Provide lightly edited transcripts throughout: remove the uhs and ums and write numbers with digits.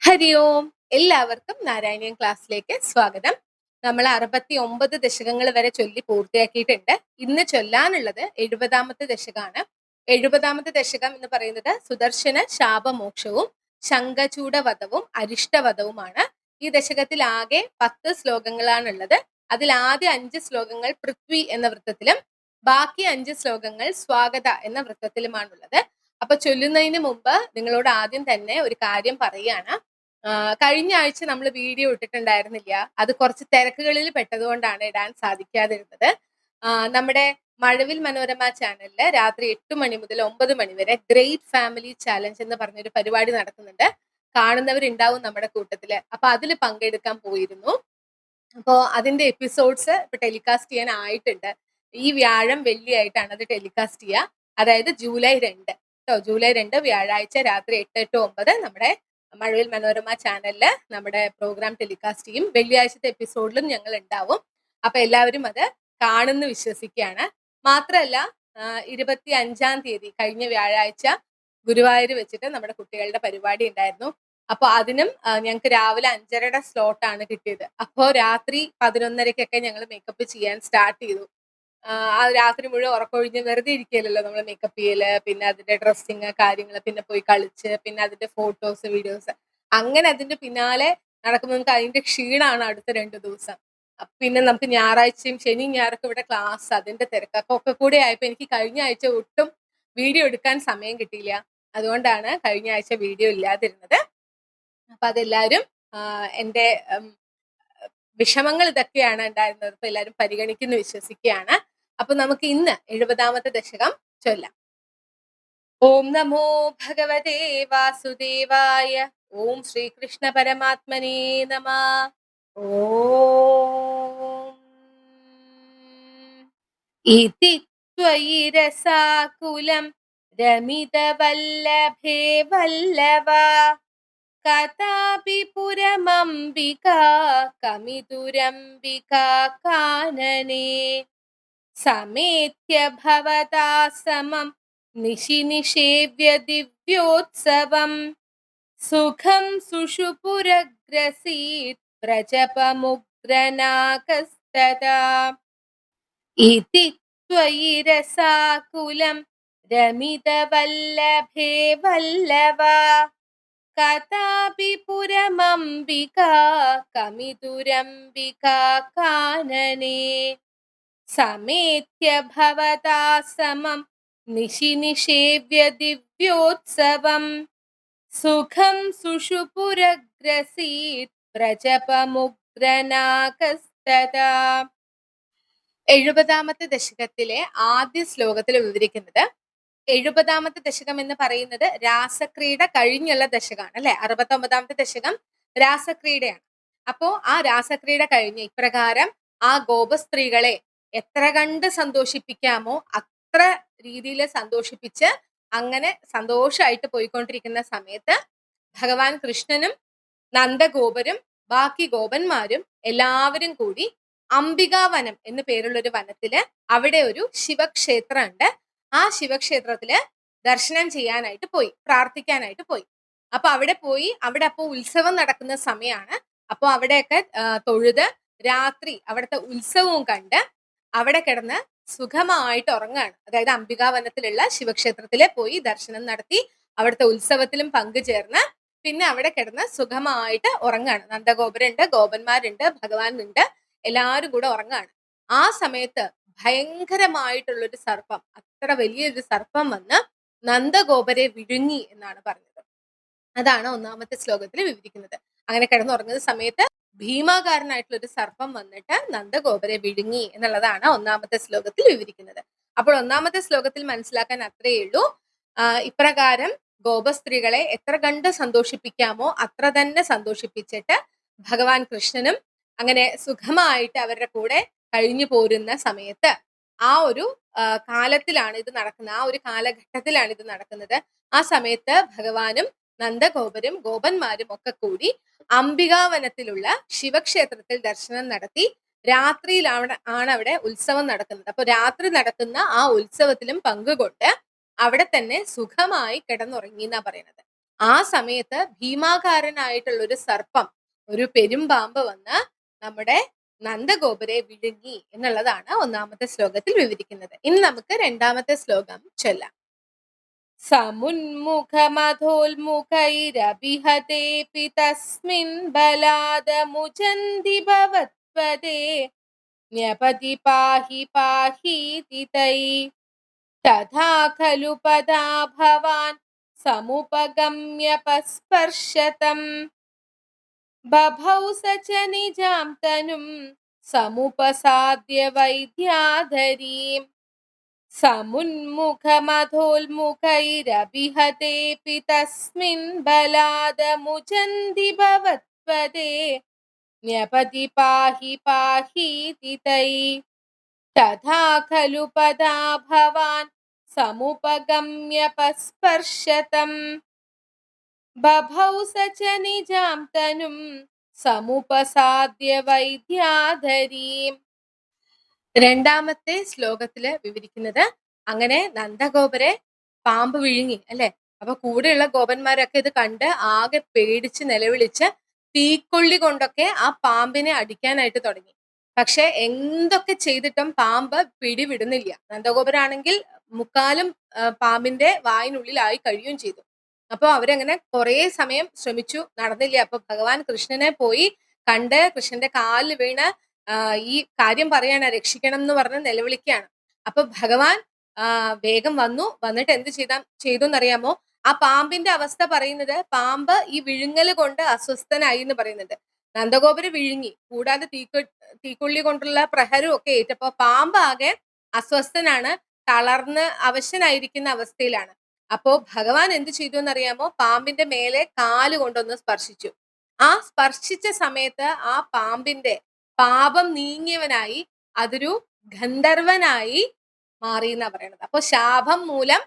ഹരി ഓം. എല്ലാവർക്കും നാരായണീയം ക്ലാസ്സിലേക്ക് സ്വാഗതം. നമ്മൾ 69 ദശകങ്ങൾ വരെ ചൊല്ലി പൂർത്തിയാക്കിയിട്ടുണ്ട്. ഇന്ന് ചൊല്ലാനുള്ളത് 70ാമത്തെ ദശകമാണ്. 70ാമത്തെ ദശകം എന്ന് പറയുന്നത് സുദർശന ശാപമോക്ഷവും ശംഖചൂഡവധവും അരിഷ്ടവധവുമാണ്. ഈ ദശകത്തിൽ ആകെ 10 ശ്ലോകങ്ങളാണുള്ളത്. അതിൽ ആദ്യ 5 ശ്ലോകങ്ങൾ പൃഥ്വി എന്ന വൃത്തത്തിലും ബാക്കി 5 ശ്ലോകങ്ങൾ സ്വാഗത എന്ന വൃത്തത്തിലുമാണുള്ളത്. അപ്പൊ ചൊല്ലുന്നതിന് മുമ്പ് നിങ്ങളോട് ആദ്യം തന്നെ ഒരു കാര്യം പറയാണ്. കഴിഞ്ഞ ആഴ്ച നമ്മൾ വീഡിയോ ഇട്ടിട്ടുണ്ടായിരുന്നില്ല. അത് കുറച്ച് തിരക്കുകളിൽ പെട്ടതുകൊണ്ടാണ് ഇടാൻ സാധിക്കാതിരുന്നത്. നമ്മുടെ മഴവിൽ മനോരമ ചാനലില് രാത്രി 8 മണി മുതൽ 9 മണി വരെ ഗ്രേറ്റ് ഫാമിലി ചാലഞ്ച് എന്ന് പറഞ്ഞൊരു പരിപാടി നടക്കുന്നുണ്ട്. കാണുന്നവരുണ്ടാവും നമ്മുടെ കൂട്ടത്തില്. അപ്പൊ അതിൽ പങ്കെടുക്കാൻ പോയിരുന്നു. അപ്പോ അതിന്റെ എപ്പിസോഡ്സ് ഇപ്പൊ ടെലികാസ്റ്റ് ചെയ്യാൻ ആയിട്ടുണ്ട്. ഈ വ്യാഴം വെള്ളിയായിട്ടാണ് അത് ടെലികാസ്റ്റ് ചെയ്യുക. അതായത് ജൂലൈ 2 ജൂലൈ 2 വ്യാഴാഴ്ച രാത്രി 8-9 നമ്മുടെ മഴവിൽ മനോരമ ചാനലില് നമ്മുടെ പ്രോഗ്രാം ടെലികാസ്റ്റ് ചെയ്യും. വെള്ളിയാഴ്ചത്തെ എപ്പിസോഡിലും ഞങ്ങൾ ഉണ്ടാവും. അപ്പൊ എല്ലാവരും അത് കാണുന്നു വിശ്വസിക്കുകയാണ്. മാത്രമല്ല 25-ാം തീയതി കഴിഞ്ഞ വ്യാഴാഴ്ച ഗുരുവായൂർ വെച്ചിട്ട് നമ്മുടെ കുട്ടികളുടെ പരിപാടി ഉണ്ടായിരുന്നു. അപ്പൊ അതിനും ഞങ്ങൾക്ക് രാവിലെ 5:30 സ്ലോട്ടാണ് കിട്ടിയത്. അപ്പോ രാത്രി 11:30-കൊക്കെ ഞങ്ങൾ മേക്കപ്പ് ചെയ്യാൻ സ്റ്റാർട്ട് ചെയ്തു. ആ രാത്രി മുഴുവൻ ഉറക്കമൊഴിഞ്ഞ് വെറുതെ ഇരിക്കുകയല്ലോ നമ്മൾ മേക്കപ്പ് ചെയ്യല്, പിന്നെ അതിന്റെ ഡ്രസ്സിങ് കാര്യങ്ങൾ, പിന്നെ പോയി കളിച്ച്, പിന്നെ അതിന്റെ ഫോട്ടോസ് വീഡിയോസ്, അങ്ങനെ അതിന്റെ പിന്നാലെ നടക്കുമ്പോൾ നമുക്ക് അതിന്റെ ക്ഷീണമാണ് അടുത്ത 2 ദിവസം. പിന്നെ നമുക്ക് ഞായറാഴ്ചയും ശനിയും ഞായറൊക്കെ ഇവിടെ ക്ലാസ്, അതിന്റെ തിരക്കൊക്കെ ഒക്കെ കൂടെ ആയപ്പോ എനിക്ക് കഴിഞ്ഞ ആഴ്ച ഒട്ടും വീഡിയോ എടുക്കാൻ സമയം കിട്ടിയില്ല. അതുകൊണ്ടാണ് കഴിഞ്ഞ ആഴ്ച വീഡിയോ ഇല്ലാതിരുന്നത്. അപ്പൊ അതെല്ലാവരും എന്റെ വിഷമങ്ങൾ ഇതൊക്കെയാണ് ഉണ്ടായിരുന്നത്. അപ്പൊ എല്ലാവരും പരിഗണിക്കുന്നു വിശ്വസിക്കുകയാണ്. അപ്പൊ നമുക്ക് ഇന്ന് 70ാമത്തെ ദശകം ചൊല്ലാം. ഓം നമോ ഭഗവതേ വാസുദേവായ. ഓം ശ്രീകൃഷ്ണ പരമാത്മനേ നമ. ഓം ഇതി ത്വയി രസാകുലം രമിതവല്ലഭേ വല്ലവ കഥാപി പുരമംബികാ കമിതുരംബികാ കാനനേ സമേത്യ ഭവതാ സമം നിശി നിഷേവ്യ ദിവ്യോത്സവം സുഖം സുഷുപുരഗ്രസീത് പ്രജപമുഗ്രനാകസ്തദാ ഇതി ത്വയി രസാകുലം രമിതവല്ലഭേ വല്ലവ കഥാപി പുരമംബികാ കമിതുരംബികാ കാനനേ സമേത്യ ഭവതാ സമം നിശി നിഷേവ്യ ദിവ്യോത്സവം സുഖം സുഷുപുരഗ്രസീത് പ്രജപമുഗ്രനാകസ്തദാ. 70ാമത്തെ ദശകത്തിലെ ആദ്യ ശ്ലോകത്തിൽ വിവരിക്കുന്നത്, 70ാമത്തെ ദശകം എന്ന് പറയുന്നത് രാസക്രീഡ കഴിഞ്ഞുള്ള ദശകമാണ് അല്ലെ. 69ാമത്തെ ദശകം രാസക്രീഡയാണ്. അപ്പോ ആ രാസക്രീഡ കഴിഞ്ഞ് ഇപ്രകാരം ആ ഗോപസ്ത്രീകളെ എത്ര കണ്ട് സന്തോഷിപ്പിക്കാമോ അത്ര രീതിയിൽ സന്തോഷിപ്പിച്ച് അങ്ങനെ സന്തോഷമായിട്ട് പോയിക്കൊണ്ടിരിക്കുന്ന സമയത്ത് ഭഗവാൻ കൃഷ്ണനും നന്ദഗോപരും ബാക്കി ഗോപന്മാരും എല്ലാവരും കൂടി അംബികാവനം എന്ന് പേരുള്ള ഒരു വനത്തില് അവിടെ ഒരു ശിവക്ഷേത്രം ഉണ്ട്. ആ ശിവക്ഷേത്രത്തില് ദർശനം ചെയ്യാനായിട്ട് പോയി, പ്രാർത്ഥിക്കാനായിട്ട് പോയി. അപ്പൊ അവിടെ പോയി, അവിടെ അപ്പൊ ഉത്സവം നടക്കുന്ന സമയമാണ്. അപ്പൊ അവിടെയൊക്കെ തൊഴുത് രാത്രി അവിടുത്തെ ഉത്സവവും കണ്ട് അവിടെ കിടന്ന് സുഖമായിട്ട് ഉറങ്ങാണ്. അതായത് അംബികാവനത്തിലുള്ള ശിവക്ഷേത്രത്തില് പോയി ദർശനം നടത്തി അവിടുത്തെ ഉത്സവത്തിലും പങ്കുചേർന്ന് പിന്നെ അവിടെ കിടന്ന് സുഖമായിട്ട് ഉറങ്ങാണ്. നന്ദഗോപരുണ്ട്, ഗോപന്മാരുണ്ട്, ഭഗവാൻ ഉണ്ട്, എല്ലാവരും കൂടെ ഉറങ്ങാണ്. ആ സമയത്ത് ഭയങ്കരമായിട്ടുള്ളൊരു സർപ്പം, അത്ര വലിയൊരു സർപ്പം വന്ന് നന്ദഗോപരെ വിഴുങ്ങി എന്നാണ് പറഞ്ഞത്. അതാണ് 1ാമത്തെ ശ്ലോകത്തിൽ വിവരിക്കുന്നത്. അങ്ങനെ കിടന്നുറങ്ങുന്ന സമയത്ത് ഭീമാകാരനായിട്ടുള്ള ഒരു സർപ്പം വന്നിട്ട് നന്ദഗോപരെ വിഴുങ്ങി എന്നുള്ളതാണ് 1ാമത്തെ ശ്ലോകത്തിൽ വിവരിക്കുന്നത്. അപ്പോൾ 1ാമത്തെ ശ്ലോകത്തിൽ മനസ്സിലാക്കാൻ അത്രയേ ഉള്ളൂ. ഇപ്രകാരം ഗോപസ്ത്രീകളെ എത്ര കണ്ട് സന്തോഷിപ്പിക്കാമോ അത്ര തന്നെ സന്തോഷിപ്പിച്ചിട്ട് ഭഗവാൻ കൃഷ്ണനും അങ്ങനെ സുഖമായിട്ട് അവരുടെ കൂടെ കഴിഞ്ഞു പോരുന്ന സമയത്ത് ആ ഒരു കാലത്തിലാണ് ഇത് നടക്കുന്നത്, ആ ഒരു കാലഘട്ടത്തിലാണ് ഇത് നടക്കുന്നത്. ആ സമയത്ത് ഭഗവാനും നന്ദഗോപരും ഗോപന്മാരും ഒക്കെ കൂടി അംബികാവനത്തിലുള്ള ശിവക്ഷേത്രത്തിൽ ദർശനം നടത്തി. രാത്രിയിലാണ് അവിടെ ഉത്സവം നടക്കുന്നത്. അപ്പൊ രാത്രി നടക്കുന്ന ആ ഉത്സവത്തിലും പങ്കുകൊണ്ട് അവിടെ തന്നെ സുഖമായി കിടന്നുറങ്ങി എന്നാ പറയുന്നത്. ആ സമയത്ത് ഭീമാകാരനായിട്ടുള്ള ഒരു സർപ്പം, ഒരു പെരുമ്പാമ്പ് വന്ന് നമ്മുടെ നന്ദഗോപരെ വിഴുങ്ങി എന്നുള്ളതാണ് ഒന്നാമത്തെ ശ്ലോകത്തിൽ വിവരിക്കുന്നത്. ഇനി നമുക്ക് രണ്ടാമത്തെ ശ്ലോകം ചൊല്ലാം. സമുന്മുഖമധോൽമുഖൈരഭിഹതേപി തസ്മിൻ ബലാദമുചന്തി ഭവത്പദേ ന്യപതി പാഹി പാഹീതി തൈ തഥാ ഖലു പദാ ഭവാൻ സമുപഗമ്യ പസ്പർശതം ബഭൗ സ ച നിജാം തനും സമുപസാദ്യ വൈദ്യാധരീം സമുന്മുഖമധോൽമുഖൈരഭിഹതേപി തസ്മിൻ ബലാദമുചന്തി ഭവത്പദേ ന്യപതി പാഹി പാഹീതി തൈ തഥാ ഖലു പദാ ഭവാൻ സമുപഗമ്യ പസ്പർശതം ബഭൗ സ ച നിജാം തനും സമുപസാദ്യ വൈദ്യാധരീം. രണ്ടാമത്തെ ശ്ലോകത്തില് വിവരിക്കുന്നത്, അങ്ങനെ നന്ദഗോപരെ പാമ്പ് വിഴുങ്ങി അല്ലെ. അപ്പൊ കൂടെയുള്ള ഗോപന്മാരൊക്കെ ഇത് കണ്ട് ആകെ പേടിച്ച് നിലവിളിച്ച് തീക്കൊള്ളി കൊണ്ടൊക്കെ ആ പാമ്പിനെ അടിക്കാനായിട്ട് തുടങ്ങി. പക്ഷെ എന്തൊക്കെ ചെയ്തിട്ടും പാമ്പ് പിടിവിടുന്നില്ല. നന്ദഗോപരാണെങ്കിൽ മുക്കാലും പാമ്പിന്റെ വായിനുള്ളിലായി കഴിയുകയും ചെയ്തു. അപ്പൊ അവരങ്ങനെ കുറെ സമയം ശ്രമിച്ചു, നടന്നില്ല. അപ്പൊ ഭഗവാൻ കൃഷ്ണനെ പോയി കണ്ട് കൃഷ്ണന്റെ കാലിൽ വീണ് ഈ കാര്യം പറയാണ്, രക്ഷിക്കണം എന്ന് പറഞ്ഞ് നിലവിളിക്കുകയാണ്. അപ്പൊ ഭഗവാൻ വേഗം വന്നിട്ട് എന്ത് ചെയ്തു എന്നറിയാമോ? ആ പാമ്പിന്റെ അവസ്ഥ പറയുന്നത്, പാമ്പ് ഈ വിഴുങ്ങല് കൊണ്ട് അസ്വസ്ഥനായി എന്ന് പറയുന്നുണ്ട്. നന്ദഗോപര് വിഴുങ്ങി, കൂടാതെ തീക്കൊള്ളി കൊണ്ടുള്ള പ്രഹരം ഒക്കെ ഏറ്റപ്പോ പാമ്പ് ആകെ അസ്വസ്ഥനാണ്, തളർന്ന് അവശനായിരിക്കുന്ന അവസ്ഥയിലാണ്. അപ്പോ ഭഗവാൻ എന്ത് ചെയ്തു എന്നറിയാമോ? പാമ്പിന്റെ മേലെ കാല് കൊണ്ടൊന്ന് സ്പർശിച്ചു. ആ സ്പർശിച്ച സമയത്ത് ആ പാമ്പിന്റെ പാപം നീങ്ങിയവനായി അതൊരു ഗന്ധർവനായി മാറി എന്നാ പറയണത്. അപ്പൊ ശാപം മൂലം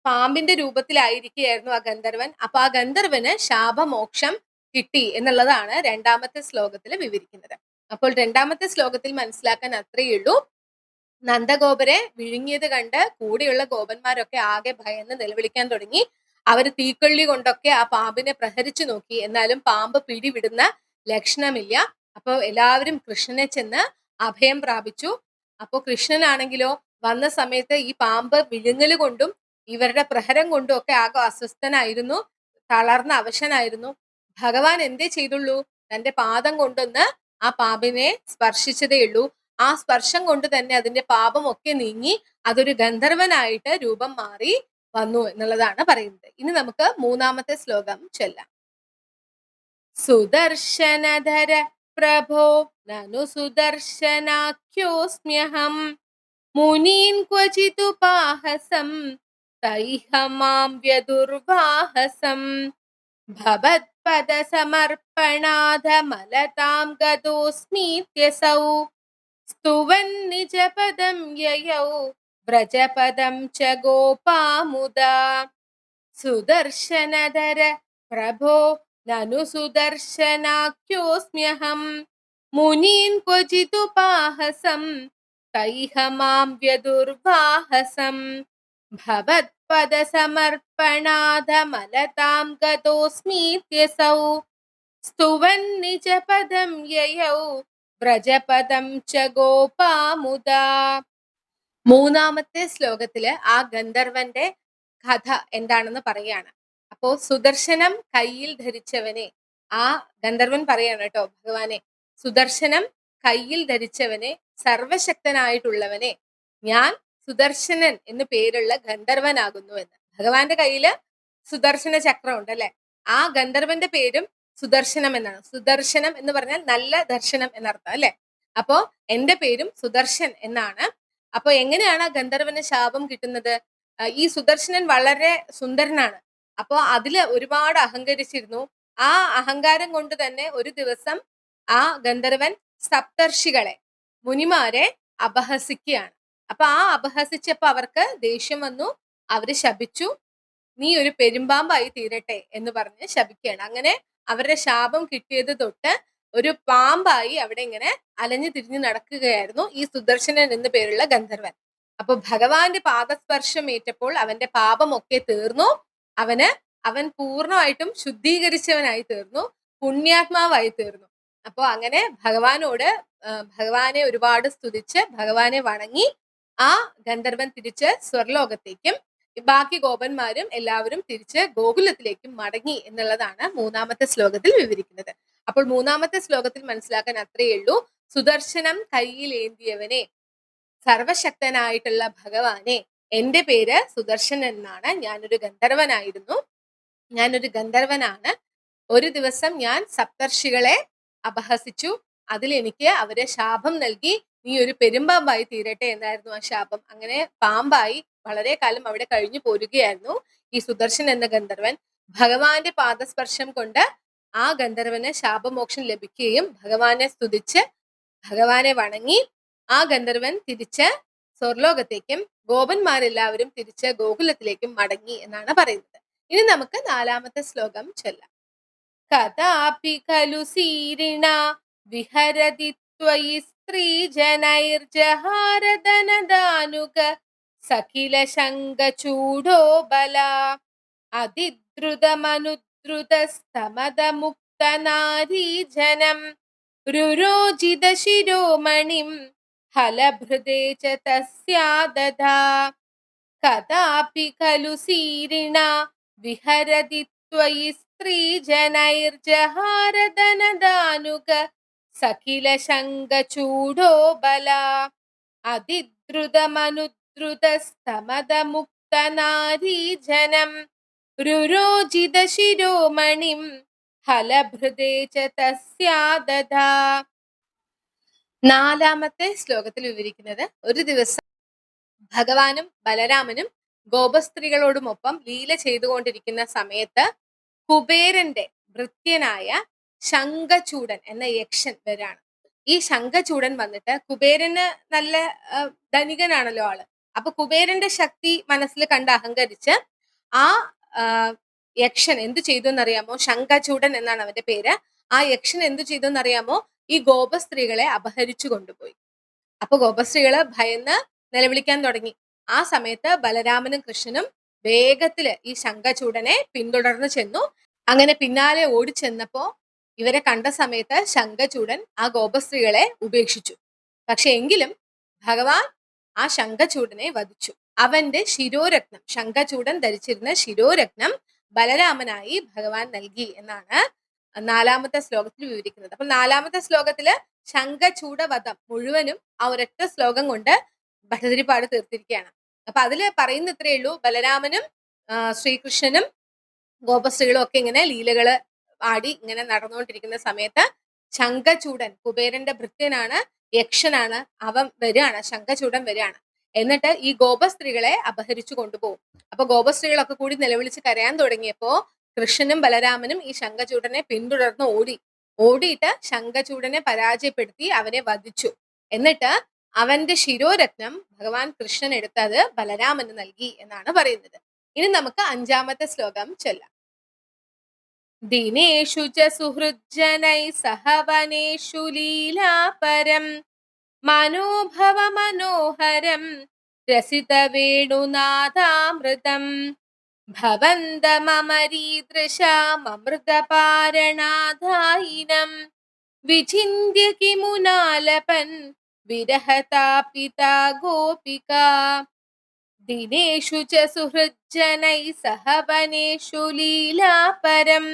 പാമ്പിന്റെ രൂപത്തിലായിരിക്കുകയായിരുന്നു ആ ഗന്ധർവൻ. അപ്പൊ ആ ഗന്ധർവന് ശാപമോക്ഷം കിട്ടി എന്നുള്ളതാണ് രണ്ടാമത്തെ ശ്ലോകത്തിൽ വിവരിക്കുന്നത്. അപ്പോൾ രണ്ടാമത്തെ ശ്ലോകത്തിൽ മനസ്സിലാക്കാൻ അത്രയേ ഉള്ളൂ. നന്ദഗോപരെ വിഴുങ്ങിയത് കണ്ട് കൂടെയുള്ള ഗോപന്മാരൊക്കെ ആകെ ഭയന്ന് നിലവിളിക്കാൻ തുടങ്ങി. അവര് തീക്കൊള്ളി കൊണ്ടൊക്കെ ആ പാമ്പിനെ പ്രഹരിച്ചു നോക്കി, എന്നാലും പാമ്പ് പിടിവിടുന്ന ലക്ഷണമില്ല. അപ്പൊ എല്ലാവരും കൃഷ്ണനെ ചെന്ന് അഭയം പ്രാപിച്ചു. അപ്പൊ കൃഷ്ണനാണെങ്കിലോ വന്ന സമയത്ത് ഈ പാമ്പ് വിഴുങ്ങല് കൊണ്ടും ഇവരുടെ പ്രഹരം കൊണ്ടും ഒക്കെ ആകെ അസ്വസ്ഥനായിരുന്നു, തളർന്ന അവശനായിരുന്നു. ഭഗവാൻ എന്തേ ചെയ്തുള്ളൂ? തന്റെ പാദം കൊണ്ടൊന്ന് ആ പാമ്പിനെ സ്പർശിച്ചതേ ഉള്ളൂ. ആ സ്പർശം കൊണ്ട് തന്നെ അതിന്റെ പാപമൊക്കെ നീങ്ങി അതൊരു ഗന്ധർവനായിട്ട് രൂപം മാറി വന്നു എന്നുള്ളതാണ് പറയുന്നത്. ഇനി നമുക്ക് മൂന്നാമത്തെ ശ്ലോകം ചൊല്ലാം. സുദർശനധര പ്രഭോ നനു സുദർശനാഖ്യോസ്മ്യഹം മുനീൻ ക്വചിതുപാഹസം തൈഹ മാം വ്യദുർവാഹസം ഭവത്പദ സമർപ്പണാധമലതാം ഗതോസ്മീത്യസൗ സ്തുവൻ നിജപദം യയൗ വ്രജപദം ച ഗോപാമുദാ സുദർശനധര പ്രഭോ നനു സുദർശനാഖ്യോസ്മ്യഹം മുനീൻ ക്വചിതുപാഹസം തൈഹ മാം വ്യദുർവാഹസം ഭവത്പദ സമർപ്പണാധമലതാം ഗതോസ്മീത്യസൗ സ്തുവൻ നിജപദം യയൗ വ്രജപദം ച ഗോപാമുദാ. മൂന്നാമത്തെ ശ്ലോകത്തില് ആ ഗന്ധർവന്റെ കഥ എന്താണെന്ന് പറയാണ്. അപ്പോ സുദർശനം കയ്യിൽ ധരിച്ചവനെ, ആ ഗന്ധർവൻ പറയാണ് കേട്ടോ ഭഗവാനെ, സുദർശനം കയ്യിൽ ധരിച്ചവനെ, സർവശക്തനായിട്ടുള്ളവനെ, ഞാൻ സുദർശനൻ എന്ന് പേരുള്ള ഗന്ധർവനാകുന്നു എന്ന്. ഭഗവാന്റെ കയ്യില് സുദർശന ചക്രം ഉണ്ടല്ലേ, ആ ഗന്ധർവന്റെ പേരും സുദർശനം എന്നാണ്. സുദർശനം എന്ന് പറഞ്ഞാൽ നല്ല ദർശനം എന്നർത്ഥം അല്ലെ. അപ്പോ എന്റെ പേരും സുദർശൻ എന്നാണ്. അപ്പൊ എങ്ങനെയാണ് ആ ഗന്ധർവന് ശാപം കിട്ടുന്നത്? ഈ സുദർശനൻ വളരെ സുന്ദരനാണ്. അപ്പോ അതില് ഒരുപാട് അഹങ്കരിച്ചിരുന്നു. ആ അഹങ്കാരം കൊണ്ട് തന്നെ ഒരു ദിവസം ആ ഗന്ധർവൻ സപ്തർഷികളെ, മുനിമാരെ അപഹസിക്കുകയാണ്. അപ്പൊ ആ അപഹസിച്ചപ്പോ അവർക്ക് ദേഷ്യം വന്നു. അവര് ശപിച്ചു, നീ ഒരു പെരുമ്പാമ്പായി തീരട്ടെ എന്ന് പറഞ്ഞ് ശപിക്കുകയാണ്. അങ്ങനെ അവരുടെ ശാപം കിട്ടിയത് തൊട്ട് ഒരു പാമ്പായി അവിടെ ഇങ്ങനെ അലഞ്ഞു തിരിഞ്ഞു നടക്കുകയായിരുന്നു ഈ സുദർശനൻ എന്ന് പേരുള്ള ഗന്ധർവൻ. അപ്പൊ ഭഗവാന്റെ പാദസ്പർശം ഏറ്റപ്പോൾ അവന്റെ പാപമൊക്കെ തീർന്നു. അവന് അവൻ പൂർണ്ണമായിട്ടും ശുദ്ധീകരിച്ചവനായി തീർന്നു, പുണ്യാത്മാവായി തീർന്നു. അപ്പോ അങ്ങനെ ഭഗവാനെ ഒരുപാട് സ്തുതിച്ച് ഭഗവാനെ വണങ്ങി ആ ഗന്ധർവൻ തിരിച്ച് സ്വർലോകത്തേക്കും ബാക്കി ഗോപന്മാരും എല്ലാവരും തിരിച്ച് ഗോകുലത്തിലേക്കും മടങ്ങി എന്നുള്ളതാണ് മൂന്നാമത്തെ ശ്ലോകത്തിൽ വിവരിക്കുന്നത്. അപ്പോൾ മൂന്നാമത്തെ ശ്ലോകത്തിൽ മനസ്സിലാക്കാൻ അത്രയേ ഉള്ളൂ. സുദർശനം കയ്യിലേന്തിയവനെ, സർവശക്തനായിട്ടുള്ള ഭഗവാനെ, എന്റെ പേര് സുദർശൻ എന്നാണ്, ഞാനൊരു ഗന്ധർവനാണ്. ഒരു ദിവസം ഞാൻ സപ്തർഷികളെ അപഹസിച്ചു. അതിൽ എനിക്ക് അവരെ ശാപം നൽകി, നീ ഒരു പെരുമ്പാമ്പായി തീരട്ടെ എന്നായിരുന്നു ആ ശാപം. അങ്ങനെ പാമ്പായി വളരെ കാലം അവിടെ കഴിഞ്ഞു പോരുകയായിരുന്നു ഈ സുദർശൻ എന്ന ഗന്ധർവൻ. ഭഗവാന്റെ പാദസ്പർശം കൊണ്ട് ആ ഗന്ധർവന് ശാപമോക്ഷം ലഭിക്കുകയും ഭഗവാനെ സ്തുതിച്ച് ഭഗവാനെ വണങ്ങി ആ ഗന്ധർവൻ തിരിച്ച് സ്വർലോകത്തേക്കും ഗോപന്മാരെല്ലാവരും തിരിച്ച് ഗോകുലത്തിലേക്കും മടങ്ങി എന്നാണ് പറയുന്നത്. ഇനി നമുക്ക് നാലാമത്തെ ശ്ലോകം ചൊല്ലാം. കഥാപി ഖലു സീരിണ വിഹരതി ത്വയി സ്ത്രീജനൈർജഹാരദനദാനുക സഖില ശങ്കചൂഢോ ബല അതിദ്രുതമനുദ്രുതസ്തമദമുക്തനാരീജനം രുരോജിത ശിരോമണിം ഹലഭൃദേ ച തസ്യാദധാ. കഥാപി ഖലു സീരിണ വിഹരതി ത്വയി സ്ത്രീജനൈർജഹാരദനദാനുക സഖില ശങ്കചൂഢോ ബല അതിദ്രുതമനുദ്രുതസ്തമദമുക്തനാരീജനം രുരോജിത ശിരോമണിം ഹലഭൃദേ ച തസ്യാദധാ. നാലാമത്തെ ശ്ലോകത്തിൽ വിവരിക്കുന്നത്, ഒരു ദിവസം ഭഗവാനും ബലരാമനും ഗോപസ്ത്രീകളോടുമൊപ്പം ലീല ചെയ്തുകൊണ്ടിരിക്കുന്ന സമയത്ത് കുബേരന്റെ ഭൃത്യനായ ശംഖചൂഡൻ എന്ന യക്ഷൻ വരാണ്. ഈ ശംഖചൂഡൻ വന്നിട്ട്, കുബേരന് നല്ല ധനികനാണല്ലോ ആള്, അപ്പൊ കുബേരന്റെ ശക്തി മനസ്സിൽ കണ്ട് അഹങ്കരിച്ച് ആ യക്ഷൻ എന്തു ചെയ്തു എന്നറിയാമോ? ശംഖചൂഡൻ എന്നാണ് അവന്റെ പേര്. ആ യക്ഷൻ എന്തു ചെയ്തു എന്നറിയാമോ? ഈ ഗോപസ്ത്രീകളെ അപഹരിച്ചു കൊണ്ടുപോയി. അപ്പൊ ഗോപസ്ത്രീകള് ഭയന്ന് നിലവിളിക്കാൻ തുടങ്ങി. ആ സമയത്ത് ബലരാമനും കൃഷ്ണനും വേഗത്തില് ഈ ശംഖചൂഡനെ പിന്തുടർന്ന് ചെന്നു. അങ്ങനെ പിന്നാലെ ഓടിച്ചെന്നപ്പോ ഇവരെ കണ്ട സമയത്ത് ശംഖചൂഡൻ ആ ഗോപസ്ത്രീകളെ ഉപേക്ഷിച്ചു. പക്ഷെ എങ്കിലും ഭഗവാൻ ആ ശംഖചൂഡനെ വധിച്ചു. അവന്റെ ശിരോരത്നം, ശംഖചൂഡൻ ധരിച്ചിരുന്ന ശിരോരത്നം ബലരാമനായി ഭഗവാൻ നൽകി എന്നാണ് നാലാമത്തെ ശ്ലോകത്തിൽ വിവരിക്കുന്നത്. അപ്പൊ നാലാമത്തെ ശ്ലോകത്തില് ശംഖചൂഡവധം മുഴുവനും ആ ഒരൊറ്റ ശ്ലോകം കൊണ്ട് ഭട്ടതിരിപ്പാട് തീർത്തിരിക്കുകയാണ്. അപ്പൊ അതില് പറയുന്ന ഇത്രയേ ഉള്ളൂ, ബലരാമനും ശ്രീകൃഷ്ണനും ഗോപസ്ത്രീകളും ഒക്കെ ഇങ്ങനെ ലീലകള് ആടി ഇങ്ങനെ നടന്നുകൊണ്ടിരിക്കുന്ന സമയത്ത് ശംഖചൂഡൻ, കുബേരന്റെ ഭൃത്യനാണ്, യക്ഷനാണ്, അവൻ വരികയാണ്, ശംഖചൂഡൻ വരികയാണ്. എന്നിട്ട് ഈ ഗോപസ്ത്രീകളെ അപഹരിച്ചു കൊണ്ടുപോകും. അപ്പൊ ഗോപസ്ത്രീകളൊക്കെ കൂടി നിലവിളിച്ച് കരയാൻ തുടങ്ങിയപ്പോ കൃഷ്ണനും ബലരാമനും ഈ ശംഖചൂഡനെ പിന്തുടർന്ന് ഓടിയിട്ട് ശംഖചൂഡനെ പരാജയപ്പെടുത്തി അവനെ വധിച്ചു. എന്നിട്ട് അവന്റെ ശിരോരത്നം ഭഗവാൻ കൃഷ്ണൻ എടുത്തത് ബലരാമന് നൽകി എന്നാണ് പറയുന്നത്. ഇനി നമുക്ക് അഞ്ചാമത്തെ ശ്ലോകം ചൊല്ലാം. ദിനേഷു ച സുഹൃജ്ജനൈ സഹവനേഷു ലീലാപരം മനോഭവ മനോഹരം രസിത വേണുനാഥാമൃതം ഭവന്തമമരീദൃശാമൃതപാരണാധായിനം വിചിന്യ കിമുനാലപൻ വിരഹതാപിതാ ഗോപികാ. ദിനേഷു ച സുഹൃജ്ജനൈ സഹവനേഷു ലീലാപരം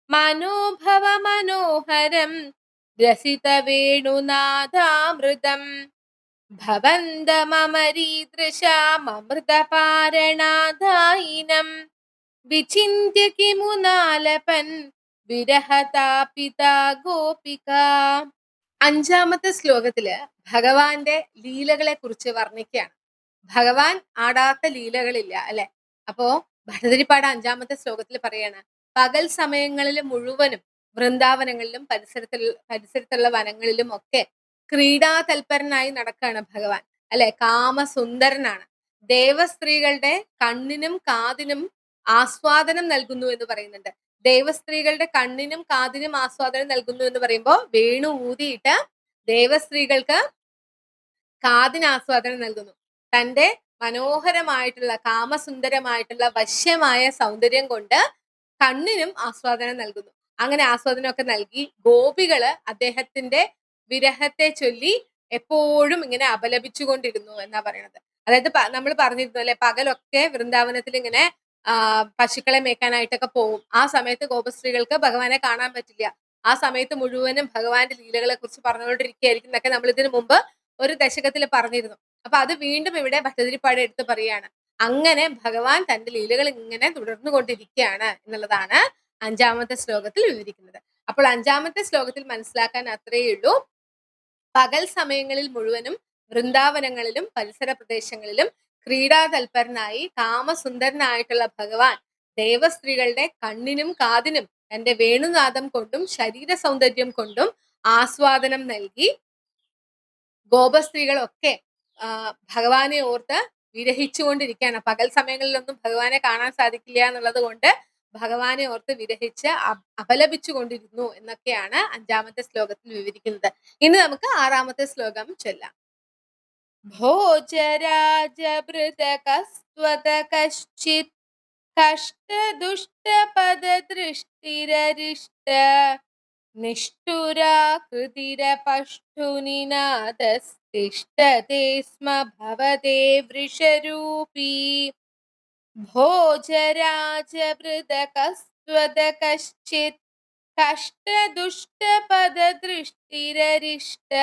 മനോഭവ മനോഹരം രസിത വേണുനാഥാമൃതം ഭവന്തമമരീദൃശാമൃതപാരണാധായിനം വിചിന്യ കിമുനാലപൻ വിരഹതാപിതാ ഗോപികാ. അഞ്ചാമത്തെ ശ്ലോകത്തില് ഭഗവാന്റെ ലീലകളെ കുറിച്ച് വർണ്ണിക്കുകയാണ്. ഭഗവാൻ ആടാത്ത ലീലകളില്ല അല്ലെ. അപ്പോ ഭട്ടതിരിപ്പാട് അഞ്ചാമത്തെ ശ്ലോകത്തിൽ പറയാണ്, പകൽ സമയങ്ങളിൽ മുഴുവനും വൃന്ദാവനങ്ങളിലും പരിസരത്തുള്ള വനങ്ങളിലും ഒക്കെ ക്രീഡാതൽപരനായി നടക്കുകയാണ് ഭഗവാൻ അല്ലെ. കാമസുന്ദരനാണ്. ദേവസ്ത്രീകളുടെ കണ്ണിനും കാതിനും ആസ്വാദനം നൽകുന്നു എന്ന് പറയുന്നുണ്ട്. ദേവസ്ത്രീകളുടെ കണ്ണിനും കാതിനും ആസ്വാദനം നൽകുന്നു എന്ന് പറയുമ്പോൾ വേണു ഊതിയിട്ട് ദേവസ്ത്രീകൾക്ക് കാതിന് ആസ്വാദനം നൽകുന്നു. തന്റെ മനോഹരമായിട്ടുള്ള കാമസുന്ദരമായിട്ടുള്ള വശ്യമായ സൗന്ദര്യം കൊണ്ട് കണ്ണിനും ആസ്വാദനം നൽകുന്നു. അങ്ങനെ ആസ്വാദനമൊക്കെ നൽകി ഗോപികള് അദ്ദേഹത്തിന്റെ വിരഹത്തെ ചൊല്ലി എപ്പോഴും ഇങ്ങനെ അപലപിച്ചുകൊണ്ടിരുന്നു എന്നാ പറയണത്. അതായത് നമ്മൾ പറഞ്ഞിരുന്നു അല്ലെ, പകലൊക്കെ വൃന്ദാവനത്തിൽ ഇങ്ങനെ പശുക്കളെ മേയ്ക്കാനായിട്ടൊക്കെ പോവും. ആ സമയത്ത് ഗോപസ്ത്രീകൾക്ക് ഭഗവാനെ കാണാൻ പറ്റില്ല. ആ സമയത്ത് മുഴുവനും ഭഗവാന്റെ ലീലകളെ കുറിച്ച് പറഞ്ഞുകൊണ്ടിരിക്കുകയായിരിക്കും എന്നൊക്കെ നമ്മൾ ഇതിനു മുമ്പ് ഒരു ദശകത്തിൽ പറഞ്ഞിരുന്നു. അപ്പൊ അത് വീണ്ടും ഇവിടെ ഭട്ടതിരിപ്പാട് എടുത്ത് പറയാണ്. അങ്ങനെ ഭഗവാൻ തന്റെ ലീലകൾ ഇങ്ങനെ തുടർന്നു കൊണ്ടിരിക്കുകയാണ് എന്നുള്ളതാണ് 5ാമത്തെ ശ്ലോകത്തിൽ വിവരിക്കുന്നത്. അപ്പോൾ 5ാമത്തെ ശ്ലോകത്തിൽ മനസ്സിലാക്കാൻ അത്രയേ ഉള്ളൂ. പകൽ സമയങ്ങളിൽ മുഴുവനും വൃന്ദാവനങ്ങളിലും പരിസര പ്രദേശങ്ങളിലും ക്രീഡാതൽപരനായി കാമസുന്ദരനായിട്ടുള്ള ഭഗവാൻ ദേവസ്ത്രീകളുടെ കണ്ണിനും കാതിനും തന്റെ വേണുനാദം കൊണ്ടും ശരീര സൗന്ദര്യം കൊണ്ടും ആസ്വാദനം നൽകി ഗോപസ്ത്രീകളൊക്കെ ഭഗവാനെ ഓർത്ത് വിരഹിച്ചുകൊണ്ടിരിക്കുകയാണ്. പകൽ സമയങ്ങളിലൊന്നും ഭഗവാനെ കാണാൻ സാധിക്കില്ല എന്നുള്ളത് കൊണ്ട് ഭഗവാനെ ഓർത്ത് വിരഹിച്ച് അപലപിച്ചു കൊണ്ടിരുന്നു എന്നൊക്കെയാണ് 5ാമത്തെ ശ്ലോകത്തിൽ വിവരിക്കുന്നത്. ഇനി നമുക്ക് 6ാമത്തെ ശ്ലോകം ചൊല്ലാം. ഭോജരാജഭൃതകസ്ത്വത കശ്ചിത് കഷ്ടദുഷ്ടപദദൃഷ്ടിരരിഷ്ട നിഷ്ഠുരാകൃതിരപഷ്ഠുനിനാദസ്തിഷ്ഠത്തെ സ്മ ഭവതേ വൃഷരൂപീ. ഭോജരാജഭൃതകസ്ത്വത കശ്ചിത് കഷ്ടദുഷ്ടപദദൃഷ്ടിരരിഷ്ട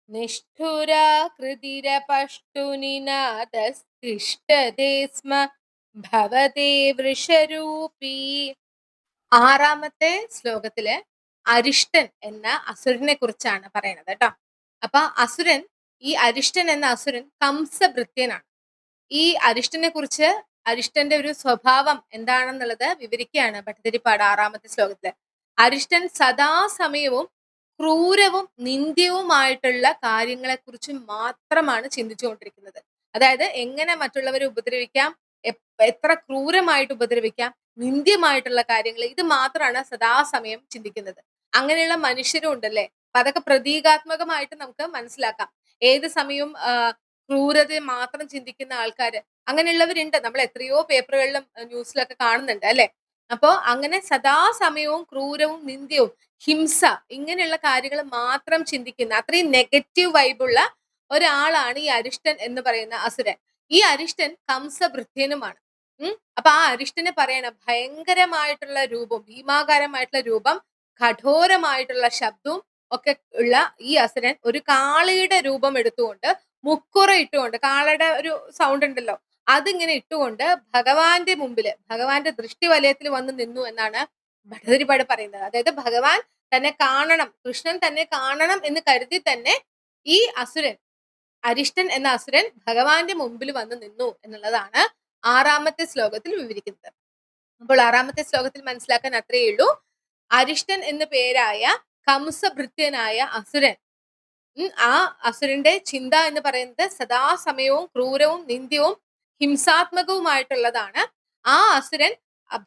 നിഷ്ഠുരാകൃതിരപഷ്ഠുനിനാദസ്തിഷ്ഠത്തെ സ്മ ഭവതേ വൃഷരൂപീ. 6ാമത്തെ ശ്ലോകത്തില് അരിഷ്ടൻ എന്ന അസുരനെ കുറിച്ചാണ് പറയുന്നത് കേട്ടോ. അപ്പൊ അസുരൻ, ഈ അരിഷ്ടൻ എന്ന അസുരൻ കംസഭൃത്യനാണ്. ഈ അരിഷ്ടനെ കുറിച്ച്, അരിഷ്ടന്റെ ഒരു സ്വഭാവം എന്താണെന്നുള്ളത് വിവരിക്കുകയാണ് ഭട്ടതിരിപ്പാട് 6ാമത്തെ ശ്ലോകത്തില്. അരിഷ്ടൻ സദാസമയവും ക്രൂരവും നിന്ദ്യവുമായിട്ടുള്ള കാര്യങ്ങളെ കുറിച്ച് മാത്രമാണ് ചിന്തിച്ചുകൊണ്ടിരിക്കുന്നത്. അതായത് എങ്ങനെ മറ്റുള്ളവരെ ഉപദ്രവിക്കാം, എത്ര ക്രൂരമായിട്ട് ഉപദ്രവിക്കാം, നിന്ദ്യമായിട്ടുള്ള കാര്യങ്ങൾ, ഇത് മാത്രമാണ് സദാസമയം ചിന്തിക്കുന്നത്. അങ്ങനെയുള്ള മനുഷ്യരും ഉണ്ടല്ലേ. അപ്പൊ അതൊക്കെ പ്രതീകാത്മകമായിട്ട് നമുക്ക് മനസ്സിലാക്കാം. ഏത് സമയവും ക്രൂരത മാത്രം ചിന്തിക്കുന്ന ആൾക്കാര്, അങ്ങനെയുള്ളവരുണ്ട്. നമ്മൾ എത്രയോ പേപ്പറുകളിലും ന്യൂസിലൊക്കെ കാണുന്നുണ്ട് അല്ലെ. അപ്പോ അങ്ങനെ സദാസമയവും ക്രൂരവും നിന്ദ്യവും ഹിംസ ഇങ്ങനെയുള്ള കാര്യങ്ങൾ മാത്രം ചിന്തിക്കുന്ന അത്രയും നെഗറ്റീവ് വൈബുള്ള ഒരാളാണ് ഈ അരിഷ്ടൻ എന്ന് പറയുന്ന അസുരൻ. ഈ അരിഷ്ടൻ കംസഭൃത്യനുമാണ്. അപ്പൊ ആ അരിഷ്ടനെ പറയണം, ഭയങ്കരമായിട്ടുള്ള രൂപം, ഭീമാകാരമായിട്ടുള്ള രൂപം, കഠോരമായിട്ടുള്ള ശബ്ദവും ഒക്കെ ഉള്ള ഈ അസുരൻ ഒരു കാളയുടെ രൂപം എടുത്തുകൊണ്ട്, മുക്കുറ ഇട്ടുകൊണ്ട്, കാളയുടെ ഒരു സൗണ്ട് ഉണ്ടല്ലോ, അതിങ്ങനെ ഇട്ടുകൊണ്ട് ഭഗവാന്റെ മുമ്പില്, ഭഗവാന്റെ ദൃഷ്ടിവലയത്തിൽ വന്ന് നിന്നു എന്നാണ് ഭട്ടതിരിപ്പാട് പറയുന്നത്. അതായത് ഭഗവാൻ തന്നെ കാണണം, കൃഷ്ണൻ തന്നെ കാണണം എന്ന് കരുതി തന്നെ ഈ അസുരൻ, അരിഷ്ടൻ എന്ന അസുരൻ ഭഗവാന്റെ മുമ്പിൽ വന്ന് നിന്നു എന്നുള്ളതാണ് 6ാമത്തെ ശ്ലോകത്തിൽ വിവരിക്കുന്നത്. അപ്പോൾ 6ാമത്തെ ശ്ലോകത്തിൽ മനസ്സിലാക്കാൻ അത്രയേ ഉള്ളൂ. അരിഷ്ടൻ എന്ന പേരായ കംസഭൃത്യനായ അസുരൻ, ആ അസുരന്റെ ചിന്ത എന്ന് പറയുന്നത് സദാസമയവും ക്രൂരവും നിന്ദ്യവും ഹിംസാത്മകവുമായിട്ടുള്ളതാണ്. ആ അസുരൻ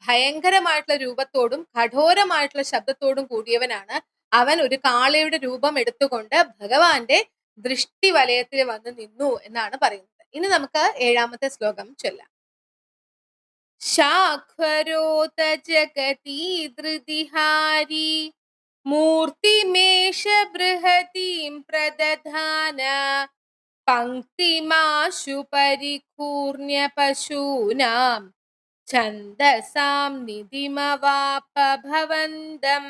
ഭയങ്കരമായിട്ടുള്ള രൂപത്തോടും കഠോരമായിട്ടുള്ള ശബ്ദത്തോടും കൂടിയവനാണ്. അവൻ ഒരു കാളയുടെ രൂപം എടുത്തുകൊണ്ട് ഭഗവാന്റെ ദൃഷ്ടി വലയത്തിൽ വന്ന് നിന്നു എന്നാണ് പറയുന്നത്. ഇനി നമുക്ക് 7ാമത്തെ ശ്ലോകം ചൊല്ലാം. ശാഖരോത ജഗതി ധൃതിഹാരി മൂർത്തിമേഷ ബൃഹതീം പ്രദധാന പങ്ക്തിമാശു പരികൂർണ്യ പശൂനാം ഛന്ദസാം നിധിമവാപ ഭവന്തം.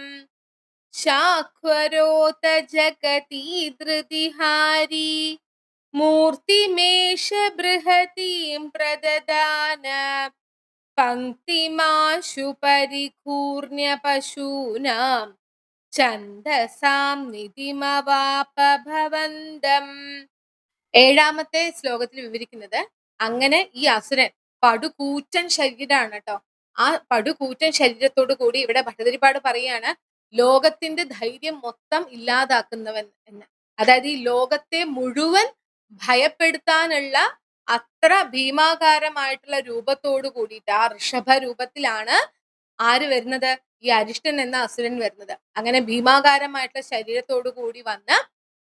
ശാഖരോത ജഗതി ധൃതിഹാരി മൂർത്തിമേഷ ബൃഹതീം പ്രദധാന പങ്ക്തിമാശു പരികൂർണ്യ പശൂനാം ഛന്ദസാം നിധിമവാപ ഭവന്തം. 7ാമത്തെ ശ്ലോകത്തിൽ വിവരിക്കുന്നത്, അങ്ങനെ ഈ അസുരൻ പടുകൂറ്റൻ ശരീരമാണ് കേട്ടോ. ആ പടുകൂറ്റൻ ശരീരത്തോടു കൂടി ഇവിടെ ഭട്ടതിരിപ്പാട് പറയാണ്, ലോകത്തിന്റെ ധൈര്യം മൊത്തം ഇല്ലാതാക്കുന്നവൻ എന്ന്. അതായത് ഈ ലോകത്തെ മുഴുവൻ ഭയപ്പെടുത്താനുള്ള അത്ര ഭീമാകാരമായിട്ടുള്ള രൂപത്തോടു കൂടിയിട്ട് ആ ഋഷഭ രൂപത്തിലാണ് ആര് വരുന്നത്? ഈ അരിഷ്ടൻ എന്ന അസുരൻ വരുന്നത്. അങ്ങനെ ഭീമാകാരമായിട്ടുള്ള ശരീരത്തോടു കൂടി വന്ന്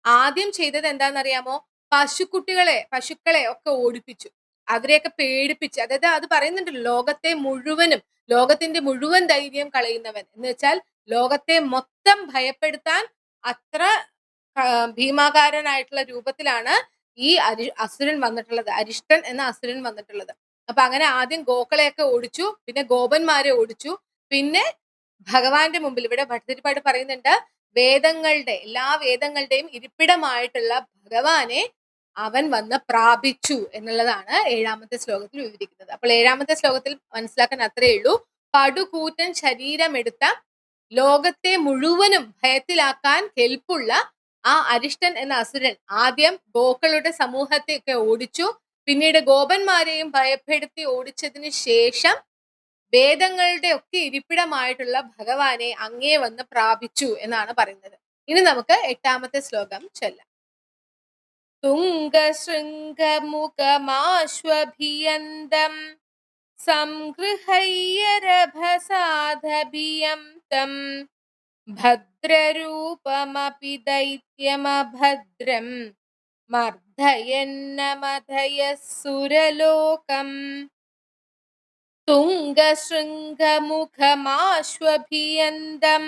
ആദ്യം ചെയ്തത് എന്താണെന്നറിയാമോ? പശുക്കളെ ഒക്കെ ഓടിപ്പിച്ചു. അവരെയൊക്കെ പേടിപ്പിച്ച്, അതായത് അത് പറയുന്നുണ്ടല്ലോ, ലോകത്തിന്റെ മുഴുവൻ ധൈര്യം കളയുന്നവൻ എന്ന് വെച്ചാൽ ലോകത്തെ മൊത്തം ഭയപ്പെടുത്താൻ അത്ര ഭീമാകാരനായിട്ടുള്ള രൂപത്തിലാണ് ഈ അസുരൻ വന്നിട്ടുള്ളത്, അരിഷ്ടൻ എന്ന അസുരൻ വന്നിട്ടുള്ളത്. അപ്പൊ അങ്ങനെ ആദ്യം ഗോക്കളെയൊക്കെ ഓടിച്ചു, പിന്നെ ഗോപന്മാരെ ഓടിച്ചു, പിന്നെ ഭഗവാന്റെ മുമ്പിൽ ഇവിടെ ഭട്ടതിരിപ്പാട് പറയുന്നുണ്ട്, എല്ലാ വേദങ്ങളുടെയും ഇരിപ്പിടമായിട്ടുള്ള ഭഗവാനെ അവൻ വന്ന് പ്രാപിച്ചു എന്നുള്ളതാണ് 7ാമത്തെ ശ്ലോകത്തിൽ വിവരിക്കുന്നത്. അപ്പോൾ 7ാമത്തെ ശ്ലോകത്തിൽ മനസ്സിലാക്കാൻ അത്രയേ ഉള്ളൂ. പടുകൂറ്റൻ ശരീരമെടുത്ത, ലോകത്തെ മുഴുവനും ഭയത്തിലാക്കാൻ കെൽപ്പുള്ള ആ അരിഷ്ടൻ എന്ന അസുരൻ ആദ്യം ഗോക്കളുടെ സമൂഹത്തെയൊക്കെ ഓടിച്ചു, പിന്നീട് ഗോപന്മാരെയും ഭയപ്പെടുത്തി ഓടിച്ചതിന് ശേഷം വേദങ്ങളുടെ ഒക്കെ ഇരിപ്പിടമായിട്ടുള്ള ഭഗവാനെ അങ്ങേ വന്ന് പ്രാപിച്ചു എന്നാണ് പറയുന്നത്. ഇനി നമുക്ക് 8ാമത്തെ ശ്ലോകം ചൊല്ലാം. തുംഗശൃംഗമുഖമാശ്വഭിയന്തം സംഗൃഹ്യരഭസാധഭിയം തം ഭദ്രരൂപമപി ദൈത്യമഭദ്രം മർദ്ദയന്നമധയസുരലോകം. തുംഗശൃംഗമുഖമാശ്വഭിയന്തം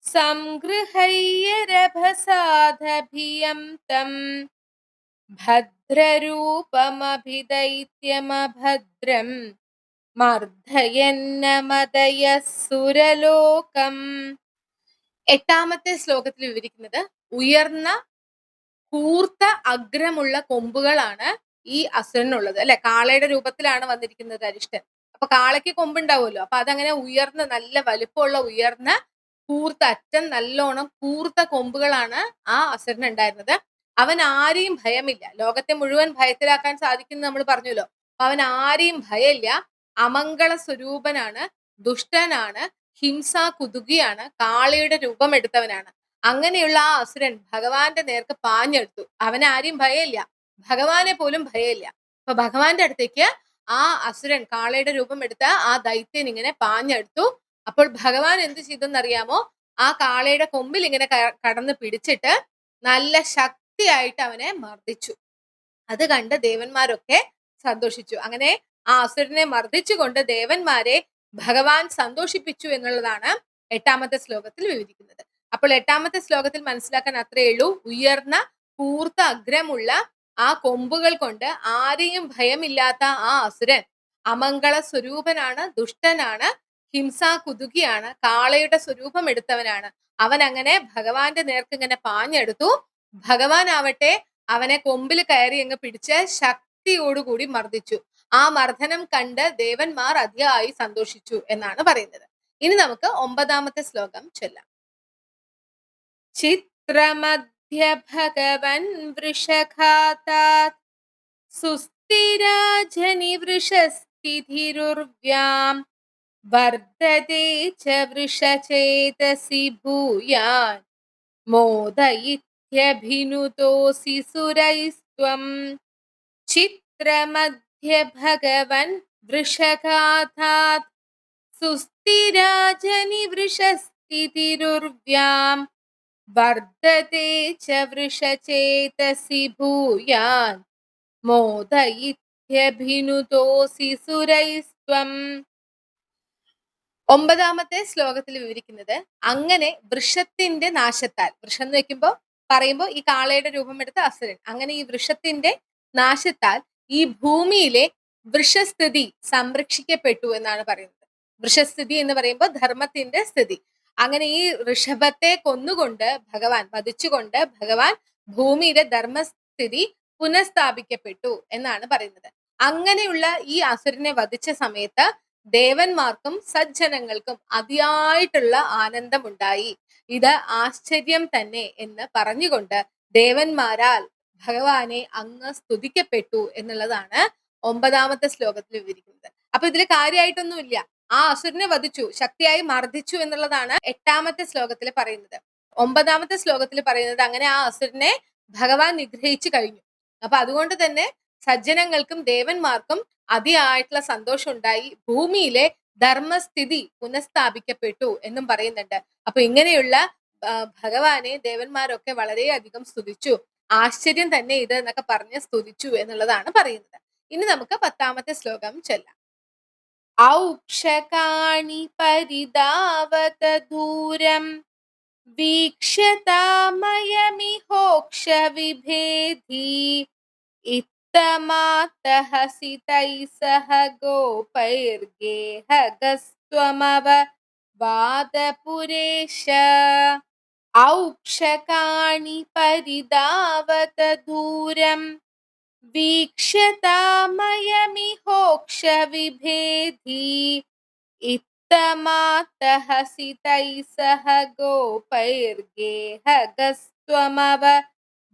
സംഗൃഹ്യരഭസാധഭിയം തം ഭദ്രരൂപമപി ദൈത്യമഭദ്രം മർദ്ദയന്നമധയസുരലോകം. 8ാമത്തെ ശ്ലോകത്തിൽ വിവരിക്കുന്നത് ഉയർന്ന കൂർത്ത അഗ്രമുള്ള കൊമ്പുകളാണ് ഈ അസുരനുള്ളത്, അല്ലെ? കാളയുടെ രൂപത്തിലാണ് വന്നിരിക്കുന്നത് അരിഷ്ടൻ. അപ്പൊ കാളയ്ക്ക് കൊമ്പുണ്ടാവുമല്ലോ, അപ്പൊ അതങ്ങനെ ഉയർന്ന, നല്ല വലുപ്പമുള്ള ഉയർന്ന കൂർത്ത, അറ്റം നല്ലോണം കൂർത്ത കൊമ്പുകളാണ് ആ അസുരന് ഉണ്ടായിരുന്നത്. അവൻ ആരെയും ഭയമില്ല, ലോകത്തെ മുഴുവൻ ഭയത്തിലാക്കാൻ സാധിക്കുന്നു നമ്മൾ പറഞ്ഞല്ലോ. അവൻ ആരെയും ഭയമില്ല, അമംഗള സ്വരൂപനാണ്, ദുഷ്ടനാണ്, ഹിംസാ കുതുകിയാണ്, കാളയുടെ രൂപം എടുത്തവനാണ്. അങ്ങനെയുള്ള ആ അസുരൻ ഭഗവാന്റെ നേർക്ക് പാഞ്ഞെടുത്തു. അവന് ആരെയും ഭയമില്ല, ഭഗവാനെ പോലും ഭയമില്ല. അപ്പൊ ഭഗവാന്റെ അടുത്തേക്ക് ആ അസുരൻ, കാളയുടെ രൂപം എടുത്ത ആ ദൈത്യൻ ഇങ്ങനെ പാഞ്ഞെടുത്തു. അപ്പോൾ ഭഗവാൻ എന്ത് ചെയ്തെന്നറിയാമോ? ആ കാളയുടെ കൊമ്പിൽ ഇങ്ങനെ കടന്ന് പിടിച്ചിട്ട് നല്ല ശക്തിയായിട്ട് അവനെ മർദ്ദിച്ചു. അത് കണ്ട് ദേവന്മാരൊക്കെ സന്തോഷിച്ചു. അങ്ങനെ ആ അസുരനെ മർദ്ദിച്ചുകൊണ്ട് ദേവന്മാരെ ഭഗവാൻ സന്തോഷിപ്പിച്ചു എന്നുള്ളതാണ് 8ാമത്തെ ശ്ലോകത്തിൽ വിവരിക്കുന്നത്. അപ്പോൾ 8ാമത്തെ ശ്ലോകത്തിൽ മനസ്സിലാക്കാൻ അത്രയേ ഉള്ളൂ. ഉയർന്ന കൂർത്ത അഗ്രമുള്ള ആ കൊമ്പുകൾ കൊണ്ട് ആരെയും ഭയമില്ലാത്ത ആ അസുരൻ അമംഗള സ്വരൂപനാണ്, ദുഷ്ടനാണ്, ഹിംസാ കുതുകിയാണ്, കാളയുടെ സ്വരൂപം എടുത്തവനാണ്. അവൻ അങ്ങനെ ഭഗവാന്റെ നേർക്ക് ഇങ്ങനെ പാഞ്ഞെടുത്തു. ഭഗവാൻ ആവട്ടെ അവനെ കൊമ്പിൽ കയറി അങ്ങ് പിടിച്ച് ശക്തിയോടുകൂടി മർദ്ദിച്ചു. ആ മർദ്ദനം കണ്ട് ദേവന്മാർ അതിയായി സന്തോഷിച്ചു എന്നാണ് പറയുന്നത്. ഇനി നമുക്ക് 9ാമത്തെ ശ്ലോകം ചൊല്ലാം. ചിത്രമധ്യ ഭഗവൻ വൃഷഘാതാത് സുസ്ഥിരാജനി വൃഷസ്ഥിതിരുർവ്യാം വർദ്ധതേ ച വൃഷചേതസി ഭൂയാൻ മോദയിത്യഭിനുതോസി സുരൈസ്ത്വം. ചിത്രമധ്യ ഭഗവൻ വൃഷഘാതാത് സുസ്ഥിരാജനി വൃഷസ്ഥിതിരുർവ്യാം വർദ്ധതേ ച വൃഷചേതസി ഭൂയാൻ മോദയിത്യഭിനുതോസി സുരൈസ്ത്വം. 9ാമത്തെ ശ്ലോകത്തിൽ വിവരിക്കുന്നത് അങ്ങനെ വൃഷത്തിന്റെ നാശത്താൽ, വൃഷം എന്ന് പറയുമ്പോൾ ഈ കാളയുടെ രൂപമെടുത്ത അസുരൻ, അങ്ങനെ ഈ വൃഷത്തിന്റെ നാശത്താൽ ഈ ഭൂമിയിലെ വൃഷസ്ഥിതി സംരക്ഷിക്കപ്പെട്ടു എന്നാണ് പറയുന്നത്. വൃഷസ്ഥിതി എന്ന് പറയുമ്പോൾ ധർമ്മത്തിന്റെ സ്ഥിതി. അങ്ങനെ ഈ ഋഷഭത്തെ വധിച്ചുകൊണ്ട് ഭഗവാൻ ഭൂമിയിലെ ധർമ്മസ്ഥിതി പുനഃസ്ഥാപിക്കപ്പെട്ടു എന്നാണ് പറയുന്നത്. അങ്ങനെയുള്ള ഈ അസുരനെ വധിച്ച സമയത്ത് ദേവന്മാർക്കും സജ്ജനങ്ങൾക്കും അതിയായിട്ടുള്ള ആനന്ദമുണ്ടായി. ഇത് ആശ്ചര്യം തന്നെ എന്ന് പറഞ്ഞുകൊണ്ട് ദേവന്മാരാൽ ഭഗവാനെ അങ്ങ് സ്തുതിക്കപ്പെട്ടു എന്നുള്ളതാണ് 9ാമത്തെ ശ്ലോകത്തിൽ വിവരിക്കുന്നത്. അപ്പൊ ഇതിൽ കാര്യമായിട്ടൊന്നുമില്ല, ആ അസുരനെ വധിച്ചു, ശക്തിയായി മർദ്ദിച്ചു എന്നുള്ളതാണ് 8ാമത്തെ ശ്ലോകത്തിൽ പറയുന്നത്. 9ാമത്തെ ശ്ലോകത്തിൽ പറയുന്നത് അങ്ങനെ ആ അസുരനെ ഭഗവാൻ നിഗ്രഹിച്ചു കഴിഞ്ഞു. അപ്പൊ അതുകൊണ്ട് തന്നെ സജ്ജനങ്ങൾക്കും ദേവന്മാർക്കും അതിയായിട്ടുള്ള സന്തോഷം ഉണ്ടായി, ഭൂമിയിലെ ധർമ്മസ്ഥിതി പുനഃസ്ഥാപിക്കപ്പെട്ടു എന്നും പറയുന്നുണ്ട്. അപ്പൊ ഇങ്ങനെയുള്ള ഭഗവാനെ ദേവന്മാരൊക്കെ വളരെയധികം സ്തുതിച്ചു. ആശ്ചര്യം തന്നെ ഇത് എന്നൊക്കെ പറഞ്ഞ് സ്തുതിച്ചു എന്നുള്ളതാണ് പറയുന്നത്. ഇനി നമുക്ക് 10ാമത്തെ ശ്ലോകം ചൊല്ലാം. ഔക്ഷകാണി പരിദാവത ദൂരം വീക്ഷ്യതാമയമിഹോക്ഷ വിഭേദി ഇത്തമാതഃ സിതൈ സഹ ഗോപൈർഗേഹഗസ്ത്വമവ വാദപുരേശ. ഔക്ഷകാണി പരിദാവത ദൂരം വീക്ഷ്യതാമയമിഹോക്ഷ വിഭേദി ഇത്തമാതഃ സിതൈ സഹ ഗോപൈർഗേഹഗസ്ത്വമവ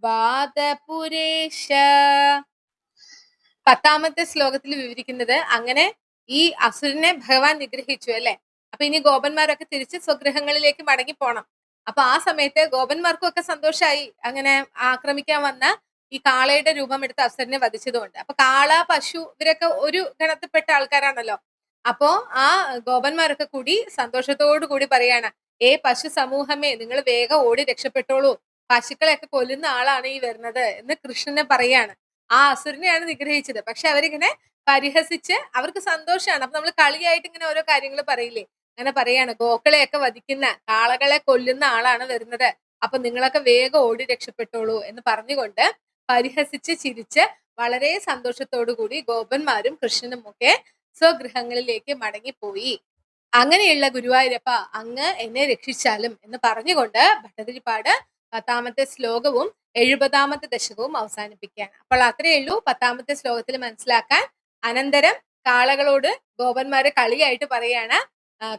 വാദപുരേശ. 10ാമത്തെ ശ്ലോകത്തിൽ വിവരിക്കുന്നത് അങ്ങനെ ഈ അസുരനെ ഭഗവാൻ നിഗ്രഹിച്ചു അല്ലെ. അപ്പൊ ഇനി ഗോപന്മാരൊക്കെ തിരിച്ച് സ്വഗൃഹങ്ങളിലേക്ക് മടങ്ങി പോണം. അപ്പൊ ആ സമയത്ത് ഗോപന്മാർക്കും ഒക്കെ സന്തോഷമായി അങ്ങനെ ആക്രമിക്കാൻ വന്ന ഈ കാളയുടെ രൂപം എടുത്ത് അസുരനെ വധിച്ചതുകൊണ്ട്. അപ്പൊ കാള, പശു ഇവരൊക്കെ ഒരു ഗണത്തിൽപ്പെട്ട ആൾക്കാരാണല്ലോ. അപ്പോ ആ ഗോപന്മാരൊക്കെ കൂടി സന്തോഷത്തോടു കൂടി പറയാണ്, പശു സമൂഹമേ, നിങ്ങൾ വേഗം ഓടി രക്ഷപ്പെട്ടോളൂ, പശുക്കളെയൊക്കെ കൊല്ലുന്ന ആളാണ് ഈ വരുന്നത് എന്ന് കൃഷ്ണനെ പറയാണ്. ആ അസുരനെയാണ് നിഗ്രഹിച്ചത്. പക്ഷെ അവരിങ്ങനെ പരിഹസിച്ച് അവർക്ക് സന്തോഷമാണ്. അപ്പൊ നമ്മൾ കളിയായിട്ട് ഇങ്ങനെ ഓരോ കാര്യങ്ങൾ പറയില്ലേ, അങ്ങനെ പറയാണ്, ഗോക്കളെയൊക്കെ വധിക്കുന്ന, കാളകളെ കൊല്ലുന്ന ആളാണ് വരുന്നത്, അപ്പൊ നിങ്ങളൊക്കെ വേഗം ഓടി രക്ഷപ്പെട്ടോളൂ എന്ന് പറഞ്ഞുകൊണ്ട് പരിഹസിച്ച് ചിരിച്ച് വളരെ സന്തോഷത്തോടു കൂടി ഗോപന്മാരും കൃഷ്ണനും ഒക്കെ സ്വഗൃഹങ്ങളിലേക്ക് മടങ്ങിപ്പോയി. അങ്ങനെയുള്ള ഗുരുവായൂരപ്പ, അങ്ങ് എന്നെ രക്ഷിച്ചാലും എന്ന് പറഞ്ഞുകൊണ്ട് ഭട്ടതിരിപ്പാട് 10ാമത്തെ ശ്ലോകവും 70ാമത്തെ ദശകവും അവസാനിപ്പിക്കുകയാണ്. അപ്പോൾ അത്രയേ ഉള്ളൂ 10ാമത്തെ ശ്ലോകത്തിൽ മനസ്സിലാക്കാൻ. അനന്തരം കാളകളോട് ഗോപന്മാരെ കളിയായിട്ട് പറയാണ്,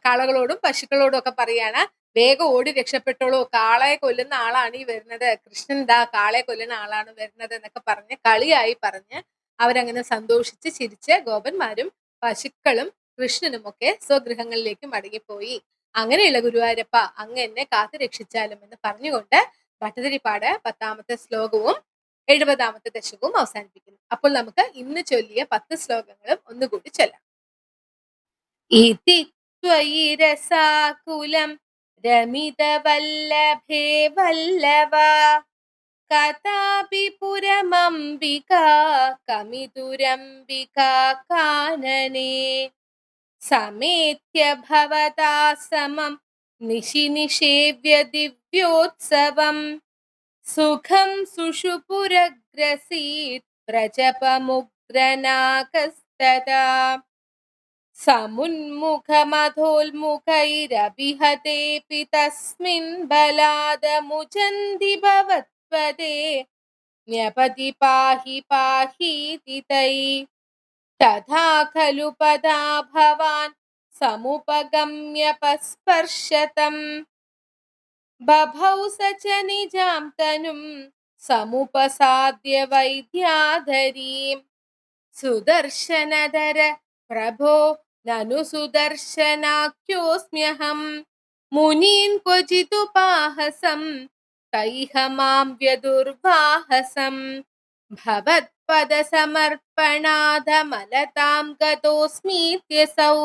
കാളകളോടും പശുക്കളോടും ഒക്കെ പറയാണ്, വേഗം ഓടി രക്ഷപ്പെട്ടോളൂ, കാളയെ കൊല്ലുന്ന ആളാണ് ഈ വരുന്നത്, കൃഷ്ണൻ ദാ കാളയെ കൊല്ലുന്ന ആളാണ് വരുന്നത് എന്നൊക്കെ പറഞ്ഞ് കളിയായി പറഞ്ഞ് അവരങ്ങനെ സന്തോഷിച്ച് ചിരിച്ച് ഗോപന്മാരും പശുക്കളും കൃഷ്ണനും ഒക്കെ സ്വഗൃഹങ്ങളിലേക്ക് മടങ്ങിപ്പോയി. അങ്ങനെയുള്ള ഗുരുവായൂരപ്പ, അങ്ങ് എന്നെ കാത്തു രക്ഷിച്ചാലും എന്ന് പറഞ്ഞുകൊണ്ട് ഭട്ടതിരിപ്പാട് 10ാമത്തെ ശ്ലോകവും 70ാമത്തെ ദശകവും അവസാനിപ്പിക്കുന്നു. അപ്പോൾ നമുക്ക് ഇന്ന് ചൊല്ലിയ 10 ശ്ലോകങ്ങളും ഒന്നുകൂടി ചൊല്ലാം. ഇതി ത്വയി രസാകുലം രമിത വല്ലഭേ വല്ലവ കഥാപി പുരമംബികാ കമിതുരംബികാ കാനനേ സമേത്യ ഭവതാ സമം നിശി നിഷേവ്യ ദിവ്യോത്സവം സുഖം സുഷുപുരഗ്രസീത് പ്രജപമുഗ്രനാകസ്തദാ സമുന്മുഖമധോൽമുഖൈരഭിഹതേപി തസ്മിൻ ബലാദമുചന്തി ഭവത്പദേ ന്യപതി പാഹി പാഹീതി തൈ തഥാ ഖലു പദാ ഭവാൻ സമുപഗമ്യപസ്പർശതം ബഭൗ സ ച നിജാം തനും സമുപസാദ്യ വൈദ്യാധരീം സുദർശനധര പ്രഭോ നനു സുദർശനാഖ്യോസ്മ്യഹം മുനീൻ ക്വചിതുപാഹസം തൈഹ മാം വ്യദുർവാഹസം ഭവത്പദ സമർപ്പണാദമലതാം ഗതോസ്മീത്യസൗ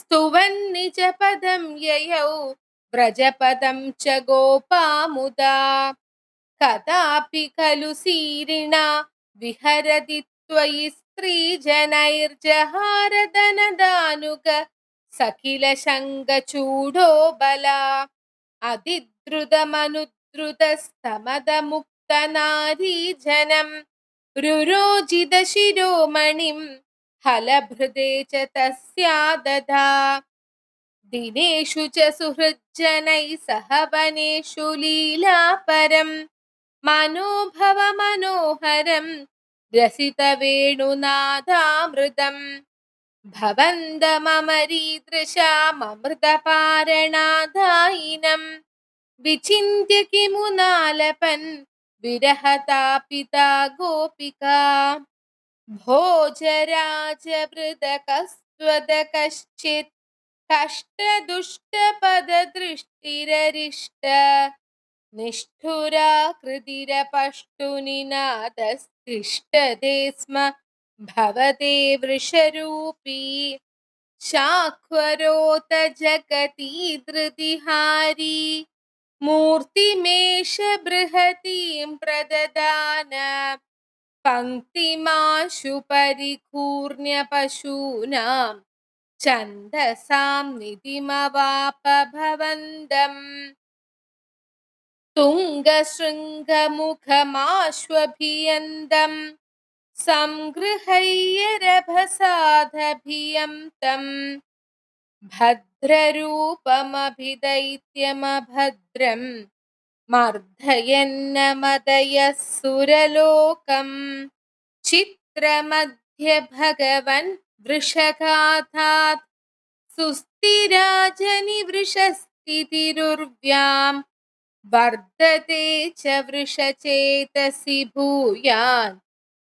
സ്തുവൻ നിജ പദം യയൗ വ്രജപദം ച ഗോപാമുദാ കഥാപി ഖലു സീരിണ വിഹരതി ത്വയി സ്ത്രീജനൈർജഹാരദനദാനുക സഖില ശങ്കചൂഡോ ബല അതിദ്രുതമനുദ്രുതസ്തമദമുക്തനാരീജനം രുരോജിത ശിരോമണിം ഹലഭൃദേ ച തസ്യാദധാ ദിനേഷു ച സുഹൃജ്ജനൈ സഹ വനേഷു ലീലാപരം മനോഭവ മനോഹരം രസിത വേണുനാദാമൃതം ഭവന്തമരീദൃശാമൃതപാരണാദായിനം വിചിന്യ കിമുനാലപൻ വിരഹതാപിതാ ഗോപികാ ഭോജരാജവൃത കസ്ത്വദ കശ്ചിത് കഷ്ടദുഷ്ടപദദൃഷ്ടിരരിഷ്ട നിഷ്ഠുരാകൃതിരപഷ്ടുനിനാദസ്തിഷ്ഠതേ സ്മ ഭവതേ വൃഷരൂപീ ശാഖ്വരോത ജഗതി ധൃതിഹാരി മൂർത്തിമേഷ ബൃഹതീം പ്രദദാന പങ്ക്തിമാശു പരികൂർണ്യ പശൂനാം ഛന്ദസാം നിധിമവാപ ഭവന്തം തുംഗശൃംഗമുഖമാശ്വഭിയന്തം സംഗൃഹയ്യ രഭസാദഭിയം തം ഭദ്രരൂപമഭിദൈത്യമഭദ്രം മർദ്ധയന്നമദയഃ സുരലോകം ചിത്രമധ്യ ഭഗവൻ വൃഷഘാതാത് സുസ്ഥിരാജനി വൃഷസ്ഥിതിരുർവ്യാം വർദ്ധത്തെ ച വൃഷചേതസി ഭൂയാൻ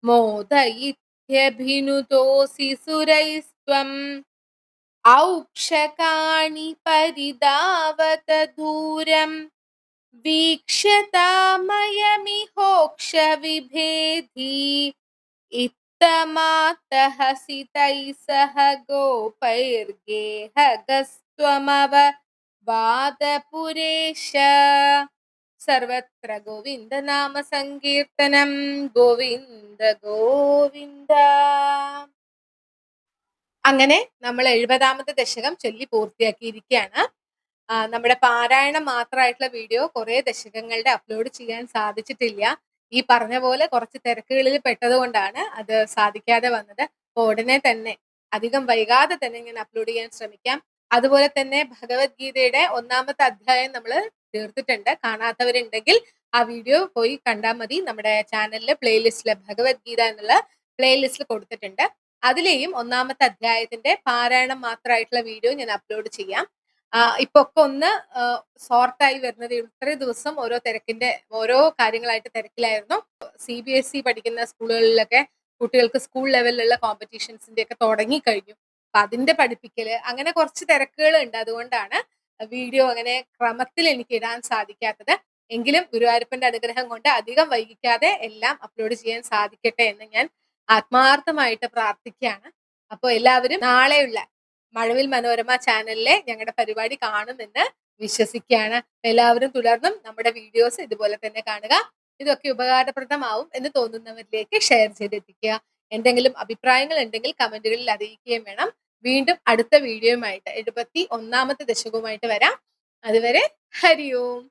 മോദയിത്യഭിനുതോസി സുരൈസ്ത്വം ഔക്ഷകാണി പരിദാവത ദൂരം വീക്ഷ്യതാമയമിഹോക്ഷ വിഭേദി ഇത്തമാത്തഃ സിതൈഃ സഹ ഗോപൈർഗേഹഗസ്ത്വമവ വാദപുരേശ. സർവത്ര ഗോവിന്ദനാമ സങ്കീർത്തനം. ഗോവിന്ദ ഗോവിന്ദ. അങ്ങനെ നമ്മൾ 70ാമത്തെ ദശകം ചൊല്ലി പൂർത്തിയാക്കിയിരിക്കുകയാണ്. നമ്മുടെ പാരായണം മാത്രമായിട്ടുള്ള വീഡിയോ കുറെ ദശകങ്ങളുടെ അപ്ലോഡ് ചെയ്യാൻ സാധിച്ചിട്ടില്ല. ഈ പറഞ്ഞ പോലെ കുറച്ച് തിരക്കുകളിൽ പെട്ടത് കൊണ്ടാണ് അത് സാധിക്കാതെ വന്നത്. ഉടനെ തന്നെ, അധികം വൈകാതെ തന്നെ ഞാൻ അപ്ലോഡ് ചെയ്യാൻ ശ്രമിക്കാം. അതുപോലെ തന്നെ ഭഗവത്ഗീതയുടെ 1ാമത്തെ അധ്യായം നമ്മൾ തീർത്തിട്ടുണ്ട്. കാണാത്തവരുണ്ടെങ്കിൽ ആ വീഡിയോ പോയി കണ്ടാൽ മതി. നമ്മുടെ ചാനലില് പ്ലേലിസ്റ്റില് ഭഗവത്ഗീത എന്നുള്ള പ്ലേലിസ്റ്റിൽ കൊടുത്തിട്ടുണ്ട്. അതിലെയും 1ാമത്തെ അധ്യായത്തിന്റെ പാരായണം മാത്രമായിട്ടുള്ള വീഡിയോ ഞാൻ അപ്ലോഡ് ചെയ്യാം. ഇപ്പൊ ഒക്കെ ഒന്ന് സോർട്ടായി വരുന്നത്. ഇത്രയും ദിവസം ഓരോ കാര്യങ്ങളായിട്ട് തിരക്കിലായിരുന്നു. CBSE പഠിക്കുന്ന സ്കൂളുകളിലൊക്കെ കുട്ടികൾക്ക് സ്കൂൾ ലെവലിലുള്ള കോമ്പറ്റീഷൻസിന്റെ ഒക്കെ തുടങ്ങി കഴിഞ്ഞു. അപ്പൊ അതിന്റെ പഠിപ്പിക്കല്, അങ്ങനെ കുറച്ച് തിരക്കുകൾ ഉണ്ട്. അതുകൊണ്ടാണ് വീഡിയോ അങ്ങനെ ക്രമത്തിൽ എനിക്ക് ഇടാൻ സാധിക്കാത്തത്. എങ്കിലും ഗുരുവായൂരപ്പന്റെ അനുഗ്രഹം കൊണ്ട് അധികം വൈകിക്കാതെ എല്ലാം അപ്ലോഡ് ചെയ്യാൻ സാധിക്കട്ടെ എന്ന് ഞാൻ ആത്മാർത്ഥമായിട്ട് പ്രാർത്ഥിക്കുകയാണ്. അപ്പോൾ എല്ലാവരും നാളെയുള്ള മഴവിൽ മനോരമ ചാനലിലെ ഞങ്ങളുടെ പരിപാടി കാണുമെന്ന് വിശ്വസിക്കുകയാണ്. എല്ലാവരും തുടർന്നും നമ്മുടെ വീഡിയോസ് ഇതുപോലെ തന്നെ കാണുക. ഇതൊക്കെ ഉപകാരപ്രദമാവും എന്ന് തോന്നുന്നവരിലേക്ക് ഷെയർ ചെയ്തെത്തിക്കുക. എന്തെങ്കിലും അഭിപ്രായങ്ങൾ ഉണ്ടെങ്കിൽ കമന്റുകളിൽ അറിയിക്കുകയും വേണം. വീണ്ടും അടുത്ത വീഡിയോയുമായിട്ട് 71ാമത്തെ ദശകവുമായിട്ട് വരാം. അതുവരെ ഹരി ഓം.